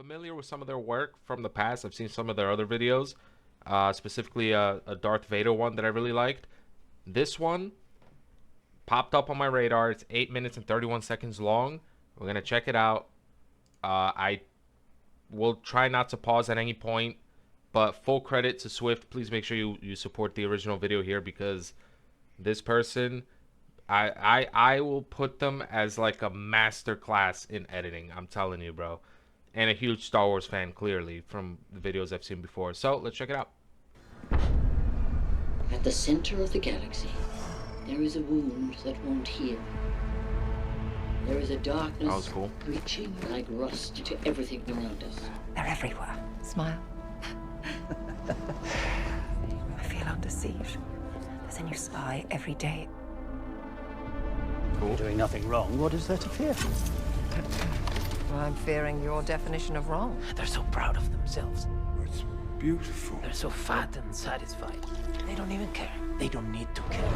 familiar with some of their work from the past. I've seen some of their other videos, specifically a Darth Vader one that I really liked. This one popped up on my radar. It's 8 minutes and 31 seconds long. We're gonna check it out. I will try not to pause at any point, but full credit to Swift. Please make sure you support the original video here, because this person, I will put them as like a master class in editing. I'm telling you, bro. And a huge Star Wars fan, clearly, from the videos I've seen before. So let's check it out. At the center of the galaxy, there is a wound that won't heal. There is a darkness reaching like rust to everything around us. They're everywhere. Smile. I feel under siege. There's a new spy every day. Cool. You're doing nothing wrong. What is there to fear? Well, I'm fearing your definition of wrong. They're so proud of themselves. It's beautiful. They're so fat and satisfied. They don't even care. They don't need to care.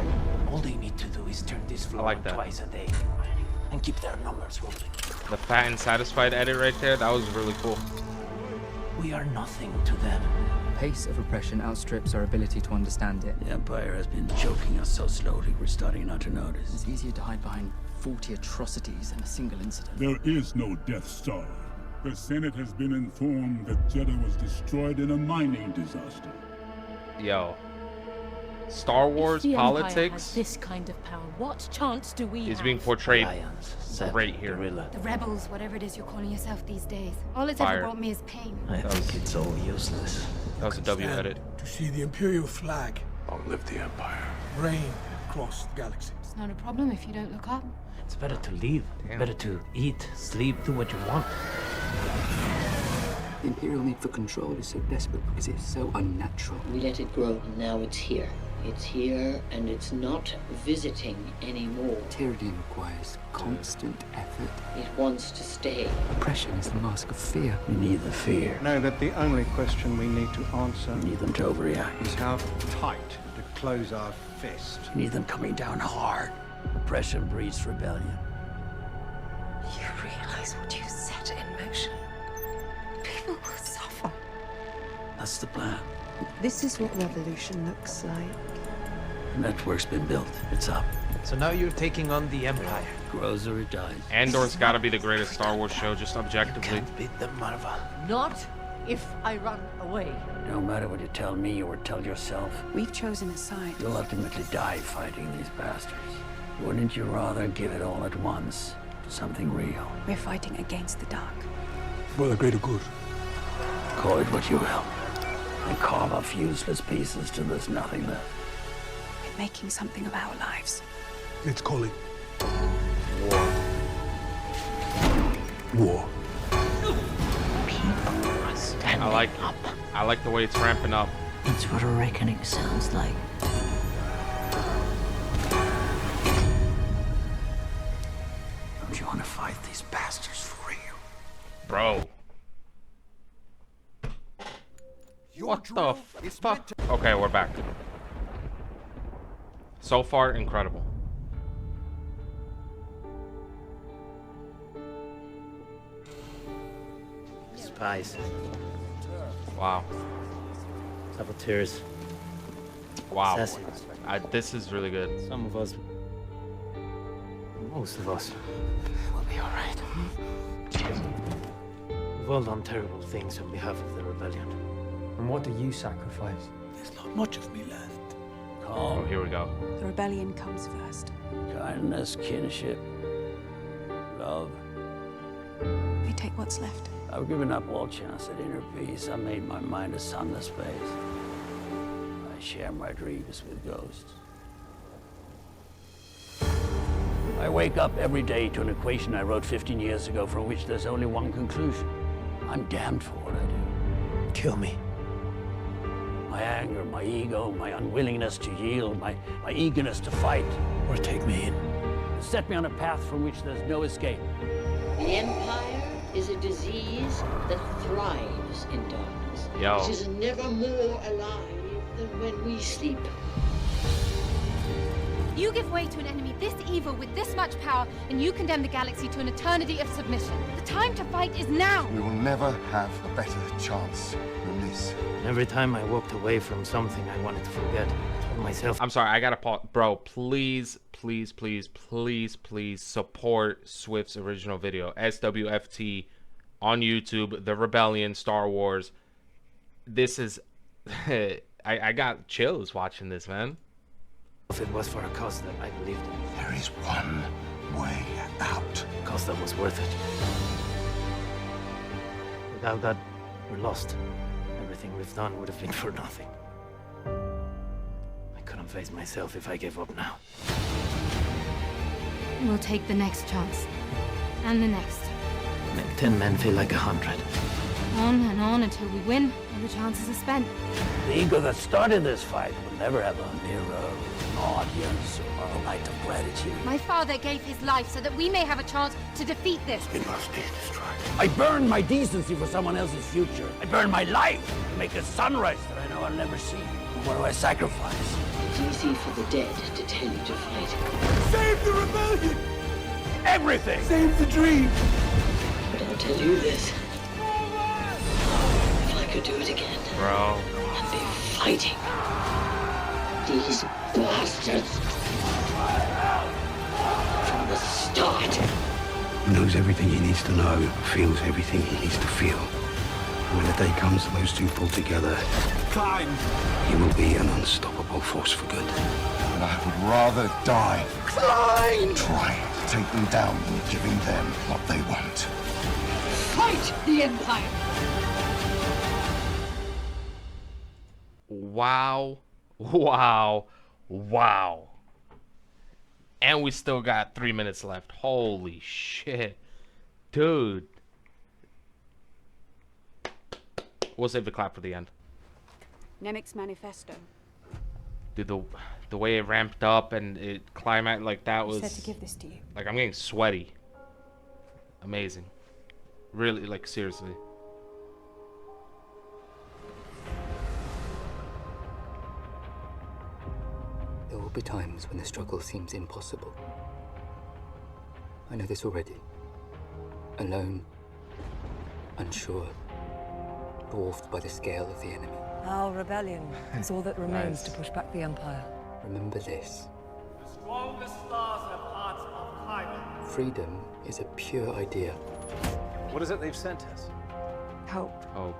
All they need to do is turn this floor on twice a day and keep their numbers rolling. The fat and satisfied edit right there, that was really cool. We are nothing to them. The pace of oppression outstrips our ability to understand it. The Empire has been choking us so slowly, we're starting not to notice. It's easier to hide behind 40 atrocities in a single incident. There is no Death Star. The Senate has been informed that Jeddah was destroyed in a mining disaster. Yo. Star Wars politics this kind of power. What chance do we is being portrayed great here. The rebels, whatever it is you're calling yourself these days. All it's ever brought me is pain. I think it's all useless. That was a W edit. To see the Imperial flag Outlive the Empire. reign across the galaxy. It's not a problem if you don't look up. It's better to leave. Better to eat, sleep, do what you want. The Imperial need for control is so desperate because it's so unnatural. We let it grow, and now it's here. It's here, and it's not visiting anymore. Tyranny requires constant effort. It wants to stay. Oppression is the mask of fear. We need the fear. Know that the only question we need to answer We need them to overreact. is how tight to close our fist. We need them coming down hard. Oppression breeds rebellion. You realize what you set in motion? People will suffer. That's the plan. This is what revolution looks like. The network's been built. It's up. So now you're taking on the Empire. Grows or it dies. Andor's gotta be the greatest Star Wars show, just objectively. Can't beat them, Marva. Not if I run away. No matter what you tell me or tell yourself, We've chosen a side. you'll ultimately die fighting these bastards. Wouldn't you rather give it all at once to something real? We're fighting against the dark. For the greater good. Call it what you will. And carve off useless pieces till there's nothing left. We're making something of our lives. Let's call it war. People are standing up. I like the way it's ramping up. It's what a reckoning sounds like. Don't you want to fight these bastards for real? Bro. What the fuck? Okay, we're back. So far, incredible. Spies. Wow. Saboteurs. Wow. Assassins. This is really good. Some of us. Most of us. We'll be alright. We've all done terrible things on behalf of the rebellion. And what do you sacrifice? There's not much of me left. Oh, Calm, here we go. The rebellion comes first. kindness, kinship, love. We take what's left. I've given up all chance at inner peace. I made my mind a sunless place. I share my dreams with ghosts. I wake up every day to an equation I wrote 15 years ago from which there's only one conclusion. I'm damned for what I do. Kill me. My anger, my ego, my unwillingness to yield, my eagerness to fight. Or take me in. Set me on a path from which there's no escape. The Empire is a disease that thrives in darkness. Yo. It is never more alive than when we sleep. You give way to an enemy this evil with this much power, and you condemn the galaxy to an eternity of submission. The time to fight is now! We will never have a better chance than this. Every time I walked away from something I wanted to forget, I told myself... I'm sorry, I gotta pause. Bro, please, please, please, please, please support Swift's original video. SWFT on YouTube, The Rebellion, Star Wars. This is... I got chills watching this, man. If it was for a cause that I believed in. There is one way out. A cause that was worth it. Without that, we're lost. Everything we've done would have been for nothing. I couldn't face myself if I gave up now. We'll take the next chance. And the next. Make 10 men feel like 100. On and on until we win, and the chances are spent. The ego that started this fight will never have a mirror, an audience, or a night of gratitude. My father gave his life so that we may have a chance to defeat this. It must be destroyed. I burned my decency for someone else's future. I burned my life to make a sunrise that I know I'll never see. What do I sacrifice? It's easy for the dead to tell you to fight. Save the rebellion! Everything! Save the dream! But I'll tell you this. If I could do it again, Bro. I'd be fighting these bastards from the start. He knows everything he needs to know, feels everything he needs to feel. And when the day comes that those two fall together, Climb! he will be an unstoppable force for good. And I would rather die trying to take them down than giving them what they want. Fight the Empire! Wow. Wow. Wow. And we still got 3 minutes left. Holy shit. Dude. We'll save the clap for the end. Nemec's manifesto. Dude, the way it ramped up and it climaxed like that was... I said to give this to you. Like, I'm getting sweaty. Amazing. Really, like, seriously. There will be times when the struggle seems impossible. I know this already. Alone, unsure, dwarfed by the scale of the enemy. Our rebellion is all that remains to push back the Empire. Remember this. The strongest stars have hearts of Chiron. Freedom is a pure idea. What is it they've sent us? Hope. Hope.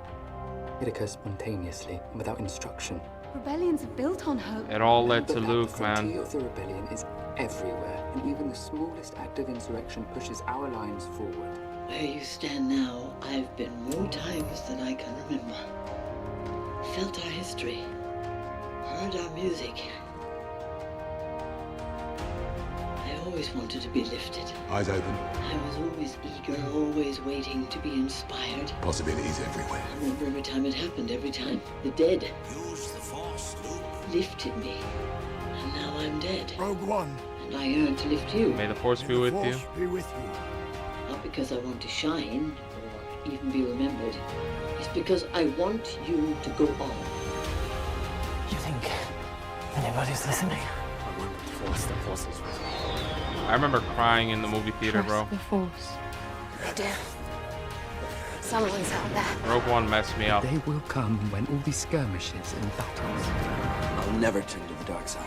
It occurs spontaneously and without instruction. Rebellions are built on hope. It all led to But Luke, the frontier man. of the rebellion is everywhere, and even the smallest act of insurrection pushes our lines forward. Where you stand now, I've been more times than I can remember. Felt our history, heard our music. I always wanted to be lifted. Eyes open. I was always eager, always waiting to be inspired. Possibilities everywhere. I remember every time it happened, every time. The dead Use the Force, Luke. lifted me. And now I'm dead. Rogue One. And I yearn to lift you. May the Force be with you. Be with you. Not because I want to shine, or even be remembered. It's because I want you to go on. You think anybody's listening? I want the Force is with me. I remember crying in the movie theater, bro. The Force. I do. Someone's out there. Rogue One messed me up. They will come when all these skirmishes and battles. I'll never turn to the dark side.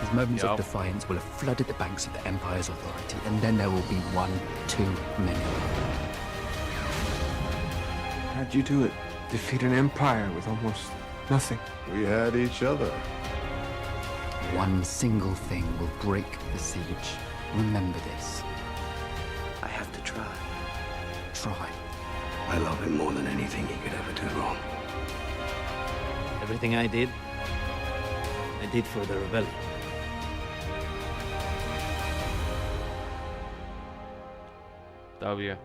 These moments of defiance will have flooded the banks of the Empire's authority, and then there will be one too many. How'd you do it? Defeat an empire with almost nothing. We had each other. One single thing will break the siege. Remember this. I have to try. Try. I love him more than anything he could ever do wrong. Everything I did for the rebellion. W.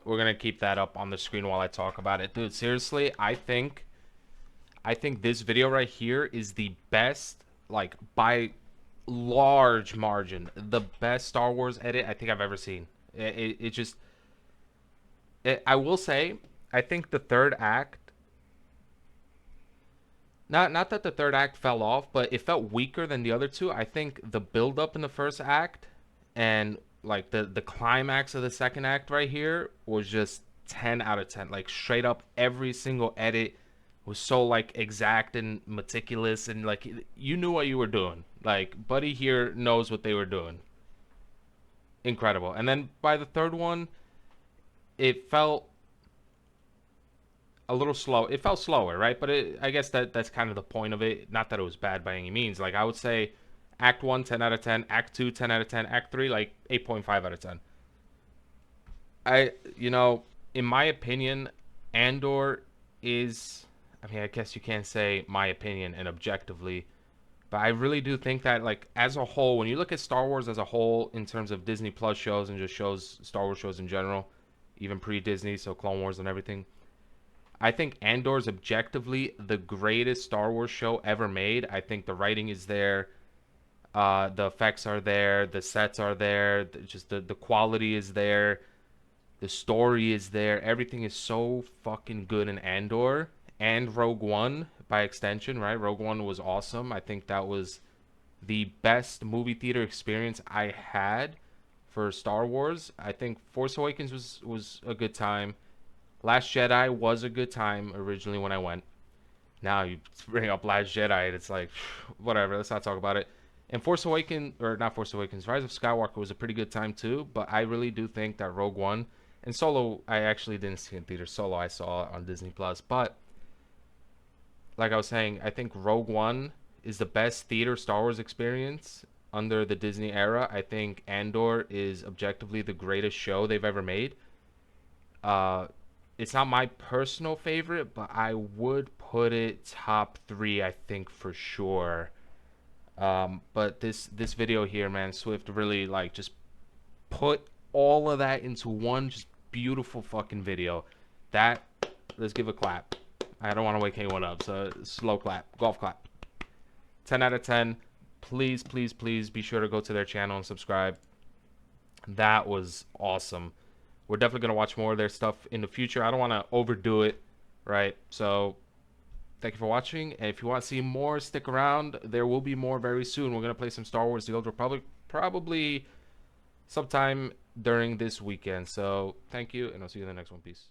We're gonna keep that up on the screen while I talk about it. Dude, seriously, I think this video right here is the best, like, by large margin, the best Star Wars edit I think I've ever seen. I will say, I think the third act Not that the third act fell off, but it felt weaker than the other two. I think the build up in the first act and like the climax of the second act right here was just 10 out of 10. Like straight up every single edit was so like exact and meticulous, and like you knew what you were doing. Like Buddy here knows what they were doing. Incredible. And then by the third one, it felt a little slow. It felt slower, right? But I guess that's kind of the point of it. Not that it was bad by any means. Like I would say Act 1, 10 out of 10. Act 2, 10 out of 10. Act 3, like 8.5 out of 10. In my opinion, Andor is, I mean, I guess you can't say my opinion and objectively, but I really do think that, like, as a whole, when you look at Star Wars as a whole in terms of Disney Plus shows and just shows, Star Wars shows in general, even pre-Disney, so Clone Wars and everything, I think Andor is objectively the greatest Star Wars show ever made. I think the writing is there. The effects are there. The sets are there. Just the quality is there. The story is there. Everything is so fucking good in Andor. And Rogue One, by extension, right? Rogue One was awesome. I think that was the best movie theater experience I had for Star Wars. I think Force Awakens was a good time. Last Jedi was a good time originally when I went. Now you bring up Last Jedi, and it's like, whatever, let's not talk about it. And Force Awakens, or not Force Awakens, Rise of Skywalker was a pretty good time too, but I really do think that Rogue One, and Solo, I actually didn't see in theater. Solo I saw on Disney Plus, but like I was saying, I think Rogue One is the best theater Star Wars experience under the Disney era. I think Andor is objectively the greatest show they've ever made. It's not my personal favorite, but I would put it top 3, I think, for sure. But this video here, man, Swift really like just put all of that into one just beautiful fucking video. That, let's give a clap. I don't want to wake anyone up, so slow clap, golf clap. 10 out of 10. Please, please, please be sure to go to their channel and subscribe. That was awesome. We're definitely going to watch more of their stuff in the future. I don't want to overdo it, right? So thank you for watching. And if you want to see more, stick around. There will be more very soon. We're going to play some Star Wars The Old Republic probably sometime during this weekend. So thank you, and I'll see you in the next one. Peace.